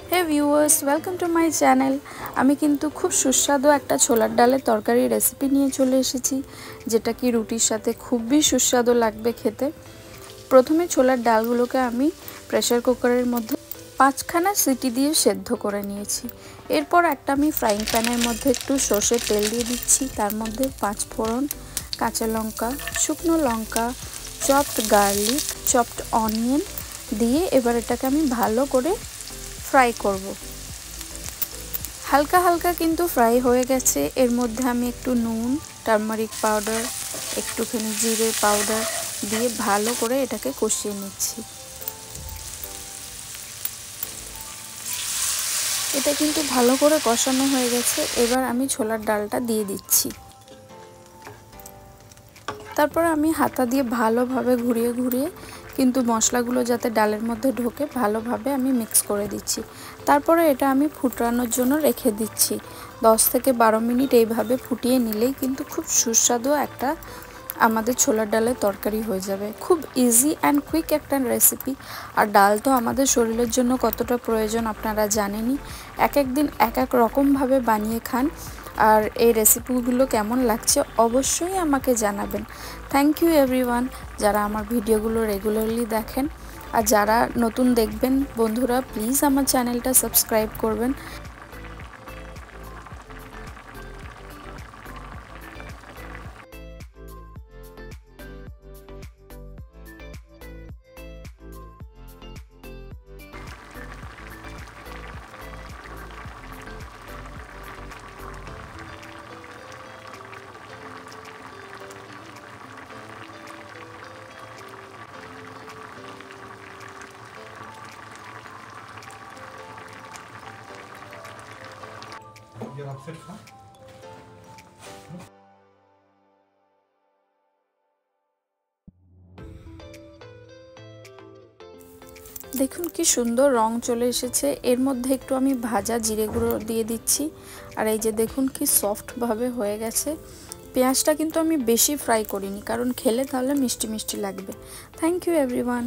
Hey viewers, welcome to my channel. আমি কিন্তু খুব সুস্বাদু একটা ছোলার ডালের তরকারি রেসিপি নিয়ে চলে এসেছি, যেটা কি রুটির সাথে খুবই সুস্বাদু লাগবে খেতে। প্রথমে ছোলার ডালগুলোকে আমি প্রেসার কুকারের মধ্যে 5খানা সিটি দিয়ে সেদ্ধ করে নিয়েছি। এরপর একটা আমি ফ্রাইং প্যানের মধ্যে একটু সর্ষের তেল দিয়ে দিচ্ছি। তার মধ্যে 5 ফোড়ন, কাঁচা লঙ্কা, শুকনো লঙ্কা, চপড গার্লিক, চপড অনিয়ন দিয়ে এবার এটাকে আমি ভালো করে ফ্রাই করব। হালকা হালকা কিন্তু ফ্রাই হয়ে গেছে। এর মধ্যে আমি একটু নুন, টারমারিক পাউডার, একটুখানি জিরে পাউডার দিয়ে ভালো করে এটাকে কষিয়ে নিচ্ছি। এটা কিন্তু ভালো করে কষানো হয়ে গেছে। এবার আমি ছোলার ডালটা দিয়ে দিচ্ছি। তারপর আমি হাতা দিয়ে ভালোভাবে ঘুরিয়ে ঘুরিয়ে কিন্তু মশলাগুলো যাতে ডালের মধ্যে ঢোকে ভালোভাবে আমি মিক্স করে দিচ্ছি। তারপরে এটা আমি ফুটানোর জন্য রেখে দিচ্ছি। 10 থেকে 12 মিনিট এইভাবে ফুটিয়ে নিলেই কিন্তু খুব সুস্বাদু একটা আমাদের ছোলার ডালের তরকারি হয়ে যাবে। খুব ইজি অ্যান্ড কুইক একটা রেসিপি। আর ডাল তো আমাদের শরীরের জন্য কতটা প্রয়োজন আপনারা জানেনই। এক এক দিন এক এক রকমভাবে বানিয়ে খান। আর এই রেসিপিগুলো কেমন লাগছে অবশ্যই আমাকে জানাবেন। থ্যাংক ইউ এভরিওয়ান, যারা আমার ভিডিওগুলো রেগুলারলি দেখেন। আর যারা নতুন দেখবেন বন্ধুরা, প্লিজ আমার চ্যানেলটা সাবস্ক্রাইব করবেন। দেখুন কি সুন্দর রং চলে এসেছে। এর মধ্যে একটু আমি ভাজা জিরে গুঁড়ো দিয়ে দিচ্ছি। আর এই যে দেখুন কি সফটভাবে হয়ে গেছে। পেঁয়াজটা কিন্তু আমি বেশি ফ্রাই করিনি, কারণ খেলে তাহলে মিষ্টি মিষ্টি লাগবে। Thank you everyone.